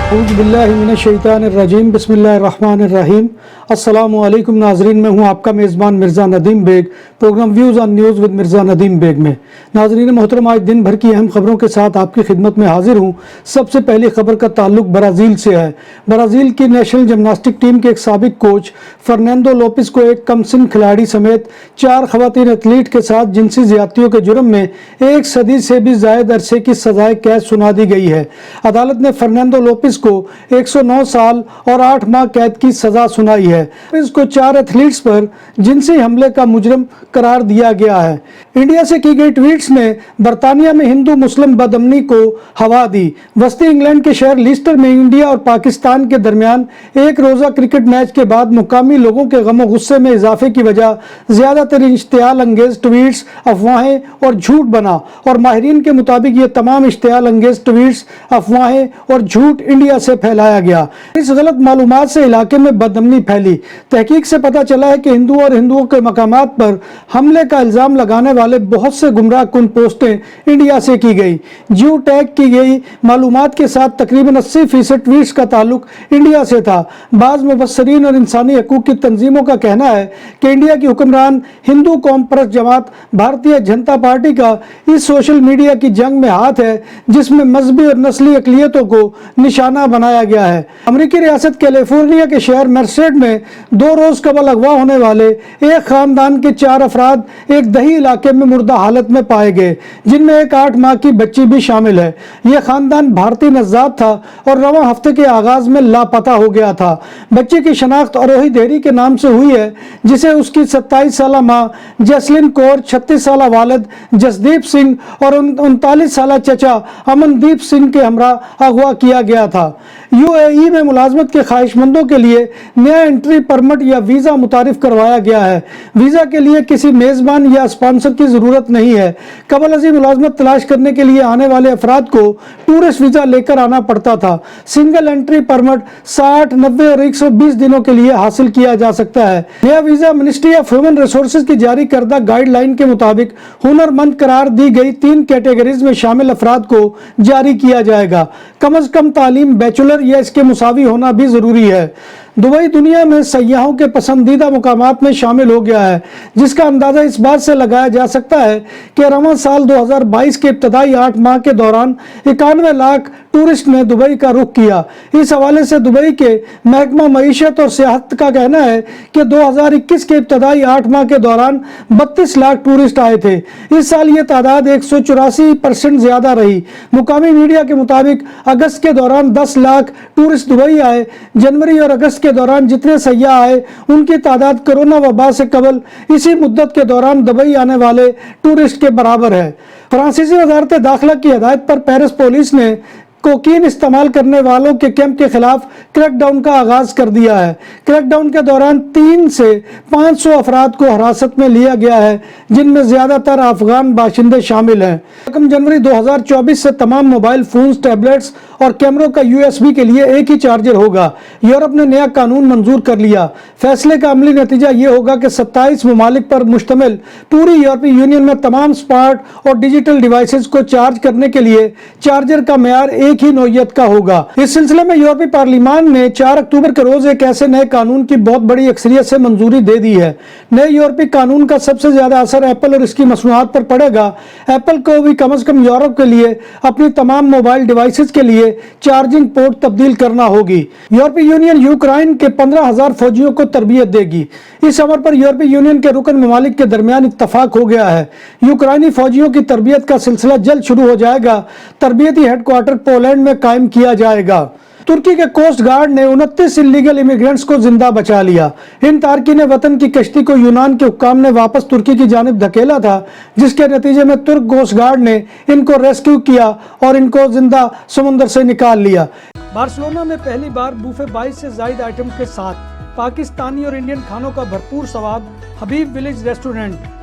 औज़ु बिल्लाहि मिनश्शैतानिर्रजीम बिस्मिल्लाहिर्रहमानिर्रहीम। अस्सलामु अलैकुम नाजरीन, मैं हूँ आपका मेज़बान Mirza Nadeem Baig, programme views on news with Mirza Nadeem Baig में। नाजरीन मोहतरम, आज दिन भर की अहम खबरों के साथ आपकी खिदमत में हाजिर हूँ। सबसे पहली खबर का ताल्लुक ब्राज़ील से है। ब्राज़ील की नेशनल जिम्नास्टिक टीम के एक साबिक कोच फर्नांडो लोपेस को एक कमसिन खिलाड़ी समेत 4 खवातीन एथलीट के साथ जिनसी ज़्यादतियों के जुर्म में 1 सदी से भी ज़ायद अरसे की सजाए कैद सुना दी गई है। अदालत ने फर्नांडो लोपेस को 109 साल और 8 माह कैद की सजा सुनाई है। इसको 4 एथलीट्स पर जिनसी हमले का मुजरिम करार दिया गया है। इंडिया से की गई ट्वीट्स ने बरतानिया में हिंदू मुस्लिम बदअमनी को हवा दी। वस्ती इंग्लैंड के शहर लीस्टर में इंडिया और पाकिस्तान के दरमियान एक रोजा क्रिकेट मैच के बाद मुकामी लोगों के गम और गुस्से में इजाफे की वजह ज्यादातर इश्तियाल अंगेज ट्वीट्स, अफवाहें और झूठ बना और माहिरीन के मुताबिक ये तमाम इश्तियाल अंगेज ट्वीट्स, अफवाहें और झूठ इंडिया से फैलाया गया। इस गलत मालूमात से इलाके में बदअमनी फैली। तहकीक से पता चला है कि हिंदुओं और हिंदुओं के मकामात पर हमले का इल्जाम लगाने वाले बहुत से गुमराह कुन पोस्टें इंडिया से की गई। जियो टैग की गई मालूमात के साथ तकरीबन 80% ट्वीट्स का ताल्लुक इंडिया से था। बाज़ मुबस्सरीन और इंसानी हकूक की तंजीमों का कहना है कि इंडिया की हुक्मरान हिंदू कौम परस्त जमात भारतीय जनता पार्टी का इस सोशल मीडिया की जंग में हाथ है, जिसमें मजहबी और नस्ली अकलियतों को निशाना बनाया गया है। अमेरिकी रियासत कैलिफोर्निया के शहर मर्सेड में 2 रोज कबल अगवा होने वाले एक खानदान के 4 अफराद एक दही इलाके में मुर्दा हालत में पाए गए, जिनमें एक 8 माह की बच्ची भी शामिल है। यह खानदान भारतीय नज़ात था और रवां हफ्ते के आगाज में लापता हो गया था। बच्ची की शनाख्त अरोही देरी के नाम से हुई है, जिसे उसकी 27 साला माँ जसलिन कौर, 36 साला वालिद जसदीप सिंह और 39 साला चचा अमनदीप सिंह के हमरा अगवा किया गया था। यूएई में मुलाजमत के ख्वाहिशमंदों के लिए नया एंट्री परमिट या वीज़ा मुतारिफ करवाया गया है। वीज़ा के लिए किसी मेज़बान या स्पॉन्सर की ज़रूरत नहीं है। कबल अज़ीम मुलाजमत तलाश करने के लिए आने वाले अफराद को टूरिस्ट वीज़ा लेकर आना पड़ता था। सिंगल एंट्री परमिट 60, 90 और 120 दिनों के लिए हासिल किया जा सकता है। नया visa ministry of human resources की जारी करदा गाइडलाइन के मुताबिक हुनरमंद करार दी गई 3 कैटेगरीज में शामिल अफराद को जारी किया जाएगा। कम अज़ कम तालीम बैचलर या इसके मुसावी होना भी ज़रूरी है। दुबई दुनिया में सयाहों के पसंदीदा मुकामात में शामिल हो गया है, जिसका अंदाज़ा इस बात से लगाया जा सकता है कि रवां साल 2022 के इब्तदाई 8 माह के दौरान 91 लाख टूरिस्ट ने दुबई का रुख किया। इस हवाले से दुबई के महकमा मईशत और सियाहत का कहना है कि 2021 के इब्तदाई 8 माह के दौरान 32 लाख टूरिस्ट आए थे। इस साल ये तादाद 184% ज़्यादा रही। मुकामी मीडिया के मुताबिक अगस्त के दौरान 10 लाख टूरिस्ट दुबई आए। जनवरी और अगस्त के दौरान जितने सयाह आए, उनकी तादाद कोरोना वबा से कबल इसी मुद्दत के दौरान दुबई आने वाले टूरिस्ट के बराबर है। फ्रांसीसी वजारत दाखिला की हदायत पर पेरिस पुलिस ने कोकीन इस्तेमाल करने वालों के कैंप के खिलाफ क्रैकडाउन का आगाज कर दिया है। क्रैकडाउन के दौरान 3 से 500 अफराद को हिरासत में लिया गया है, जिनमें ज्यादातर अफगान बाशिंदे शामिल हैं। 1 जनवरी 2024 से तमाम मोबाइल फोन्स, टैबलेट्स और कैमरों का USB के लिए एक ही चार्जर होगा। यूरोप ने नया कानून मंजूर कर लिया। फैसले का अमली नतीजा ये होगा कि 27 ममालिक पर मुश्तमिल पूरी यूरोपीय यूनियन में तमाम स्मार्ट और डिजिटल डिवाइसेस को चार्ज करने के लिए चार्जर का मेयार एक ही नौयत का होगा। इस सिलसिले में यूरोपीय पार्लिमान ने 4 अक्टूबर के रोज एक ऐसे नए कानून की बहुत बड़ी अक्सरियत से मंजूरी दे दी है। नए यूरोपीय कानून का सबसे ज्यादा असर एप्पल और इसकी मसनूआत पर पड़ेगा। एप्पल को भी कम से कम यूरोप के लिए अपनी तमाम मोबाइल डिवाइसेस के लिए चार्जिंग पोर्ट तब्दील करना होगी। यूरोपीय यूनियन यूक्रेन के 15,000 फौजियों को तरबियत देगी। इस अमर पर यूरोपीय यूनियन के रुकन ममालिक के दरमियान इत्तफाक हो गया है। यूक्रेनी फौजियों की तरबियत का सिलसिला जल्द शुरू हो जाएगा। तरबियती हेडक्वार्टर पोलैंड में कायम किया जाएगा। तुर्की के कोस्ट गार्ड ने 29 इलीगल इमिग्रेंट्स को जिंदा बचा लिया। इन तारकीन वतन की कश्ती को यूनान के हुक्काम ने वापस तुर्की की जानिब धकेला था, जिसके नतीजे में तुर्क कोस्ट गार्ड ने इनको रेस्क्यू किया और इनको जिंदा समुद्र से निकाल लिया। बार्सिलोना में पहली बार बूफे 22 से ज्यादा आइटम के साथ पाकिस्तानी और इंडियन खानों का भरपूर स्वाद हबीब विलेज रेस्टोरेंट।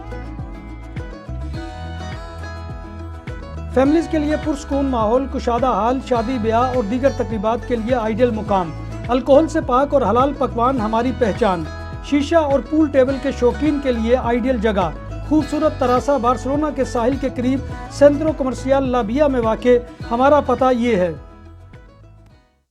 फैमिलीज के लिए पुरसकून माहौल, कुशादा हाल, शादी ब्याह और दीगर तकरीबात के लिए आइडियल मुकाम। अल्कोहल से पाक और हलाल पकवान हमारी पहचान। शीशा और पूल टेबल के शौकीन के लिए आइडियल जगह। खूबसूरत तरासा बार्सिलोना के साहिल के करीब सेंट्रो कमर्शियल लाबिया में वाक़। हमारा पता ये है।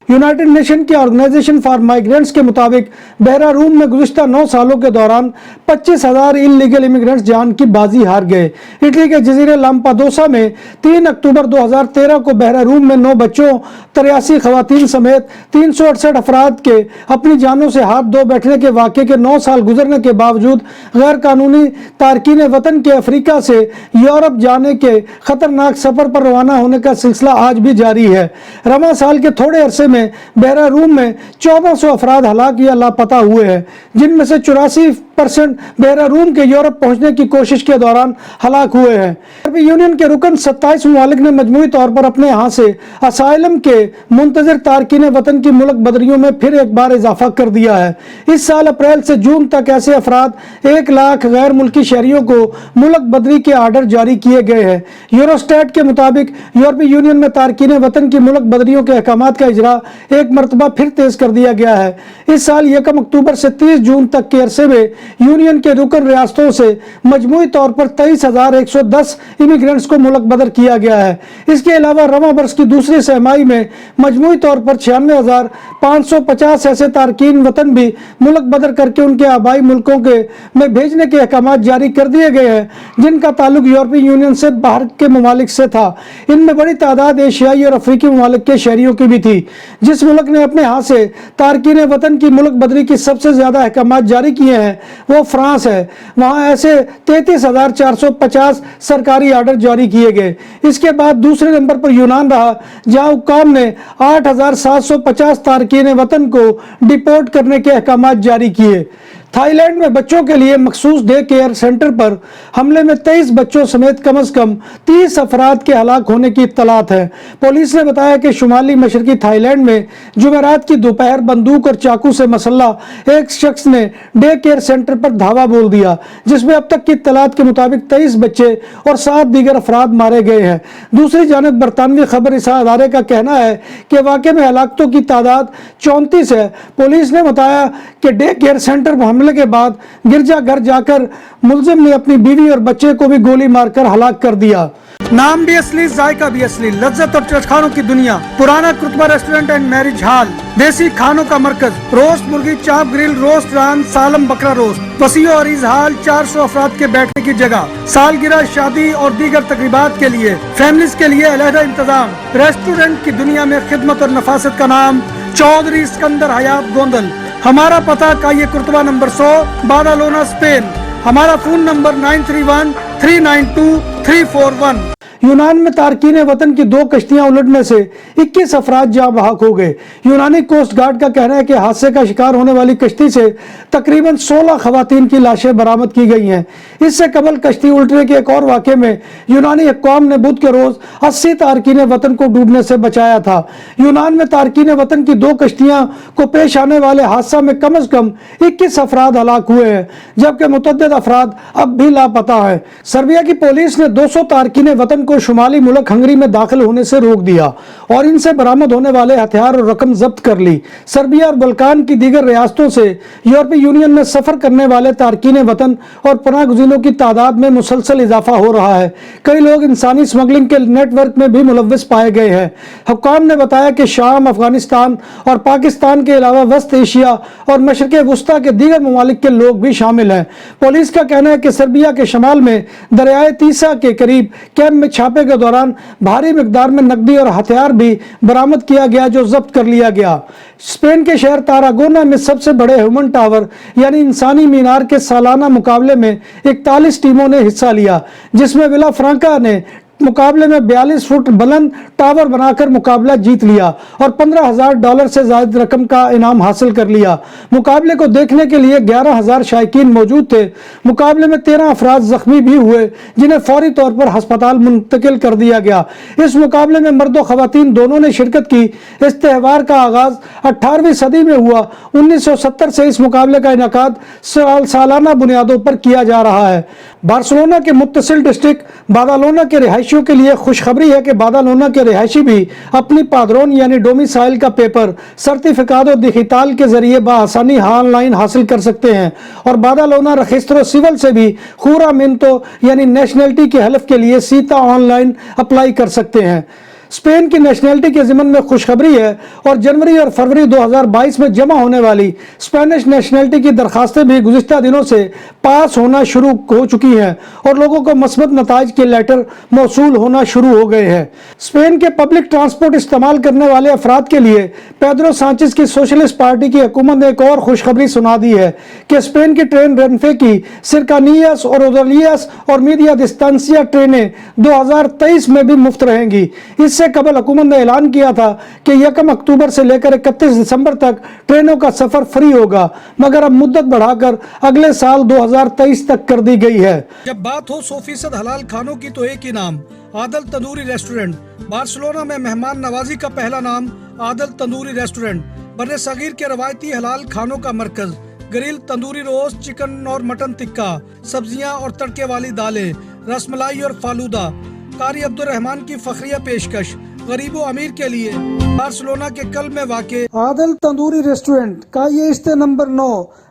यूनाइटेड नेशन की ऑर्गेनाइजेशन फॉर माइग्रेंट्स के मुताबिक बहरा रूम में गुज़िश्ता 9 सालों के दौरान 25,000 इलीगल इमिग्रेंट्स जान की बाजी हार गए। इटली के जजीरे लाम्पाडोसा में 3 अक्टूबर 2013 को बहरा रूम में 9 बच्चों, 83 खवातीन समेत 368 अफराद के अपनी जानों से हाथ धो बैठने के वाक़े के 9 साल गुजरने के बावजूद गैर कानूनी तारकीन वतन के अफ्रीका से यूरोप जाने के खतरनाक सफ़र पर रवाना होने का सिलसिला आज भी जारी है। रवां साल के थोड़े अरसे में बहरा रूम में 1400 अफराद हलाक या लापता हुए हैं, जिनमें से 84% बहरा रूम के यूरोप पहुंचने की कोशिश के दौरान हलाक हुए हैं। यूरोपीय यूनियन के रुकन 27 ममालिक ने मजमूई तौर पर अपने यहाँ से असाइलम के मुंतजर तारकीन वतन की मुल्क बदरियों में फिर एक बार इजाफा कर दिया है। इस साल अप्रैल से जून तक ऐसे अफराद 1 लाख गैर मुल्की शहरियों को मुल्क बदरी के आर्डर जारी किए गए हैं। यूरोस्टैट के मुताबिक यूरोपीय यूनियन में तारकीन वतन की मुल्क बदरियों के अहकाम का इजरा एक मरतबा फिर तेज कर दिया गया है। इस साल 1 अक्टूबर से 30 जून तक के अरसे में यूनियन के रुकन रियासतों से मजमूई तौर पर 23,110 इमिग्रेंट्स को मुल्क बदर किया गया है। इसके अलावा रवां बरस की दूसरी सहमाही में मजमूई तौर पर 96,550 ऐसे तारकीन वतन भी मुल्क बदर करके उनके आबाई मुल्कों के में भेजने के अहकाम जारी कर दिए गए हैं, जिनका ताल्लुक यूरोपीय यूनियन से बाहर के ममालिक से था। इनमें बड़ी तादाद एशियाई और अफ्रीकी ममालिक के शहरियों की भी थी। जिस मुल्क ने अपने हाथ से तारकीन वतन की मुल्क बदरी की सबसे ज्यादा अहकाम जारी किए हैं वो फ्रांस है। वहां ऐसे 33,450 सरकारी आर्डर जारी किए गए। इसके बाद दूसरे नंबर पर यूनान रहा, जहां हुक्काम ने 8,750 तारकीन वतन को डिपोर्ट करने के अहकाम जारी किए। थाईलैंड में बच्चों के लिए मखसूस डे केयर सेंटर पर हमले में 23 बच्चों समेत कम से कम 30 अफराद के हलाक होने की इत्तलात है। पुलिस ने बताया कि शुमाली मशरकी थाईलैंड में जुमेरात की दोपहर बंदूक और चाकू से मसल्ह एक शख्स ने डे केयर सेंटर पर धावा बोल दिया, जिसमें अब तक की इत्तलात के मुताबिक 23 बच्चे और 7 दीगर अफराद मारे गए हैं। दूसरी जानब बरतानवी खबर रिसां अदारे का कहना है कि वाक़े में हलाकतों की तादाद 34 है। पुलिस ने बताया कि डे केयर सेंटर पर हमले के बाद गिरजा घर जाकर मुलजिम ने अपनी बीवी और बच्चे को भी गोली मारकर हलाक कर दिया। नाम भी असली, जायका भी असली, लज्जत और चटखानों की दुनिया, पुराना कुतबा रेस्टोरेंट एंड मैरिज हॉल, देसी खानों का मरकज, रोस्ट मुर्गी, चाप ग्रिल, रोस्ट रान, सालम बकरा रोस्ट, वसीओ और इजहाल, 400 अफराद के बैठने की जगह, सालगिरह, शादी और दीगर तकरीबात के लिए, फैमिलीज के लिए अलहदा इंतजाम। रेस्टोरेंट की दुनिया में खिदमत और नफासत का नाम चौधरी सिकंदर हयात गोंदल। हमारा पता काये कुर्तबा नंबर 100, बादालोना, स्पेन। हमारा फोन नंबर 9313923341। यूनान में तारकीन वतन की 2 कश्तियां उलटने से 21 अफराद जाँ बहक हो गए। यूनानी कोस्ट गार्ड का कहना है कि हादसे का शिकार होने वाली कश्ती से तकरीबन 16 खवातीन की लाशें बरामद की गई हैं। इससे कबल कश्ती उल्टने के एक और वाक़े में यूनानी हुक्काम ने बुध के रोज 80 तारकीन वतन को डूबने से बचाया था। यूनान में तारकीन वतन की 2 कश्तियां को पेश आने वाले हादसा में कम से कम 21 अफराद हलाक हुए हैं, जबकि मुतअद्दिद अफराद अब भी लापता है। सर्बिया की पुलिस ने 200 तारकीन वतन को शुमाली मुल्क हंगरी में दाखिल होने से रोक दिया और इनसे बरामद होने वाले हथियार और रकम जब्त कर ली। सर्बिया और बल्कान की दीगर रियासतों से यूरोपीय यूनियन में सफर करने वाले तारकीन वतन और पनाह गुज़ीरों की तादाद में मुसलसल इजाफा हो रहा है। कई लोग इंसानी स्मगलिंग के नेटवर्क में भी मुलव्वस पाए गए हैं। हुक्काम ने बताया कि शाम, अफगानिस्तान और पाकिस्तान के अलावा वस्त एशिया और मशरक़ वुस्ता के दीगर ममालिक के लोग भी शामिल हैं। पुलिस का कहना है कि सर्बिया के शमाल में दरियाए तीसा के करीब कैंप में छापे के दौरान भारी मिकदार में नकदी और हथियार भी बरामद किया गया, जो जब्त कर लिया गया। स्पेन के शहर तारागोना में सबसे बड़े ह्यूमन टावर यानी इंसानी मीनार के सालाना मुकाबले में 41 टीमों ने हिस्सा लिया, जिसमें विला फ्रांका ने मुकाबले में 42 फुट बुलंद टावर बनाकर मुकाबला जीत लिया और $15,000 से ज्यादा रकम का इनाम हासिल कर लिया। मुकाबले को देखने के लिए 11,000 शायकीन मौजूद थे। मुकाबले में 13 अफराद जख्मी भी हुए, जिन्हें फौरी तौर पर अस्पताल मुंतकिल कर दिया गया। इस मुकाबले में मर्द और खवातीन दोनों ने शिरकत की। इस त्यौहार का आगाज 18वीं सदी में हुआ। 1970 से इस मुकाबले का इनेकाद सालाना बुनियादों पर किया जा रहा है। बार्सिलोना के मुत्तसिल डिस्ट्रिक्ट बादालोना के रिहायशियों के लिए खुशखबरी है कि बादालोना के रिहायशी भी अपनी पादरोन यानी डोमिसाइल का पेपर, सर्टिफिकातो डिजिटल के जरिए बआसानी ऑनलाइन हासिल कर सकते हैं और बादालोना रजिस्ट्रो सिविल से भी खुरामिंतो यानी नेशनलिटी के हलफ के लिए सीधा ऑनलाइन अप्लाई कर सकते हैं। स्पेन की नेशनलिटी के ज़िमन में खुशखबरी है और जनवरी और फरवरी 2022 में जमा होने वाली स्पेनिश नेशनलिटी की दरखास्तें भी गुज़िश्ता दिनों से पास होना शुरू हो चुकी हैं और लोगों को मस्बत नताइज के लेटर मौसूल होना शुरू हो गए हैं। स्पेन के पब्लिक ट्रांसपोर्ट इस्तेमाल करने वाले अफराद के लिए पेड्रो सांचेज की सोशलिस्ट पार्टी की हुकूमत ने एक और खुशखबरी सुना दी है कि स्पेन की ट्रेन रेनफे की सिरकानियास और ओदलियास और मीडिया डिस्टेंसिया ट्रेनें 2023 में भी मुफ्त रहेंगी। इससे कबल हुकूमत ने ऐलान किया था कि 1 अक्टूबर से लेकर 31 दिसंबर तक ट्रेनों का सफर फ्री होगा, मगर अब मुद्दत बढ़ाकर अगले साल 2023 तक कर दी गई है। जब बात हो 100% हलाल खानों की तो एक ही नाम, आदल तंदूरी रेस्टोरेंट। बार्सिलोना में मेहमान नवाजी का पहला नाम आदल तंदूरी रेस्टोरेंट, बर्रे सगीर के रवायती हलाल खानों का मरकज। ग्रिल, तंदूरी रोस्ट, चिकन और मटन टिक्का, सब्जियां और तड़के वाली दालें, रसमलाई और फालूदा। कारी अब्दुर्रहमान की फखरिया पेशकश गरीबो अमीर के लिए। बार्सिलोना के कल में वाक़े आदल तंदूरी रेस्टोरेंट का ये इस्ते नंबर 9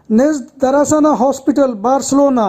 निज़्द दरासाना हॉस्पिटल बार्सिलोना।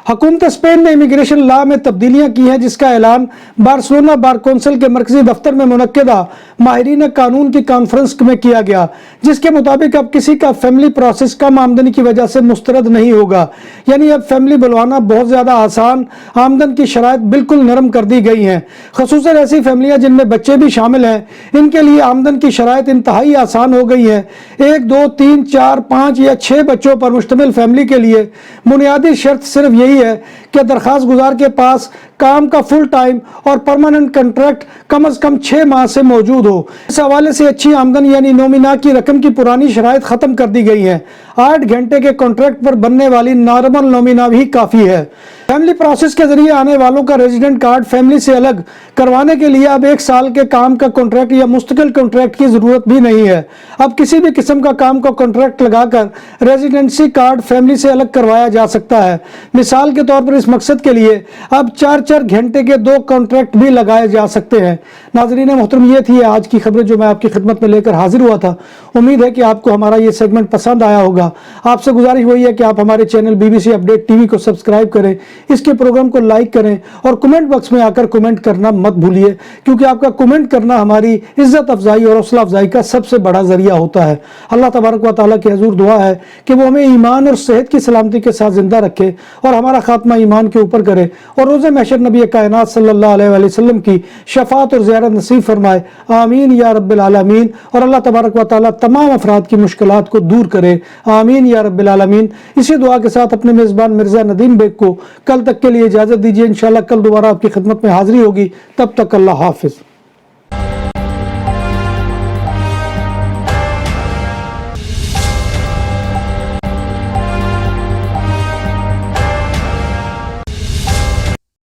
हुकूमत स्पेन ने इमिग्रेशन लॉ में तब्दीलियां की हैं, जिसका ऐलान बार्सिलोना बार कौंसिल के मरकजी दफ्तर में मुनक्किदा माहिरीन कानून की कॉन्फ्रेंस में किया गया, जिसके मुताबिक अब किसी का फैमिली प्रोसेस कम आमदनी की वजह से मुस्तरद नहीं होगा। यानी अब फैमिली बुलवाना बहुत ज़्यादा आसान, आमदन की शराइत बिल्कुल नरम कर दी गई हैं। ख़ुसूसन ऐसी फैमिलियाँ जिनमें बच्चे भी शामिल हैं, इनके लिए आमदन की शराइत इंतहाई आसान हो गई है। 1, 2, 3, 4, 5 या 6 बच्चों पर मुश्तमिल फैमिली के लिए बुनियादी शर्त सिर्फ यही है कि दरखास्त गुजार के पास काम का फुल टाइम और परमानेंट कॉन्ट्रैक्ट कम से कम 6 माह से मौजूद हो। इस हवाले से अच्छी आमदन यानी नोमिना की रकम की पुरानी शराइत खत्म कर दी गई है। 8 घंटे के कॉन्ट्रैक्ट पर बनने वाली नॉर्मल नोमिना भी काफ़ी है। फैमिली प्रोसेस के जरिए आने वालों का रेजिडेंट कार्ड फैमिली से अलग करवाने के लिए अब 1 साल के काम का कॉन्ट्रैक्ट या मुस्तकिल कॉन्ट्रैक्ट की जरूरत भी नहीं है। अब किसी भी किस्म का काम का कॉन्ट्रैक्ट लगाकर रेजिडेंसी कार्ड फैमिली से अलग करवाया जा सकता है। मिसाल के तौर पर इस मकसद के लिए अब 4-4 घंटे के 2 कॉन्ट्रैक्ट भी लगाए जा सकते हैं। नाज़रीन मोहतरम, ये थी आज की खबरें जो मैं आपकी खिदमत में लेकर हाजिर हुआ था। उम्मीद है कि आपको हमारा ये सेगमेंट पसंद आया होगा। आपसे गुजारिश वही है कि आप हमारे चैनल BBC अपडेट TV को सब्सक्राइब करें, इसके प्रोग्राम को लाइक करें और कमेंट बॉक्स में आकर कमेंट करना मत भूलिए, क्योंकि आपका कमेंट करना हमारी इज्जत अफजाई और हौसला अफजाई का सबसे बड़ा जरिया होता है। अल्लाह तबारक व तआला की हुजूर दुआ है कि वो हमें ईमान और सेहत की सलामती के साथ जिंदा रखे और हमारा खात्मा ईमान के ऊपर करे और रोज़े महशर नबी कायनात सल्लल्लाहु अलैहि वसल्लम की शफाअत और ज़ियारत नसीब फरमाए। आमीन या रब्बिल आलमीन। और अल्लाह तबारक व तआला तमाम अफराद की मुश्किलात को दूर करे। आमीन या रब्बिल आलमीन। इसी दुआ के साथ अपने मेज़बान मिर्ज़ा नदीम बेग को कल तक के लिए इजाज़त दीजिए। इंशाअल्लाह कल दोबारा आपकी खिदमत में हाजिरी होगी। तब तक अल्लाह हाफिज़।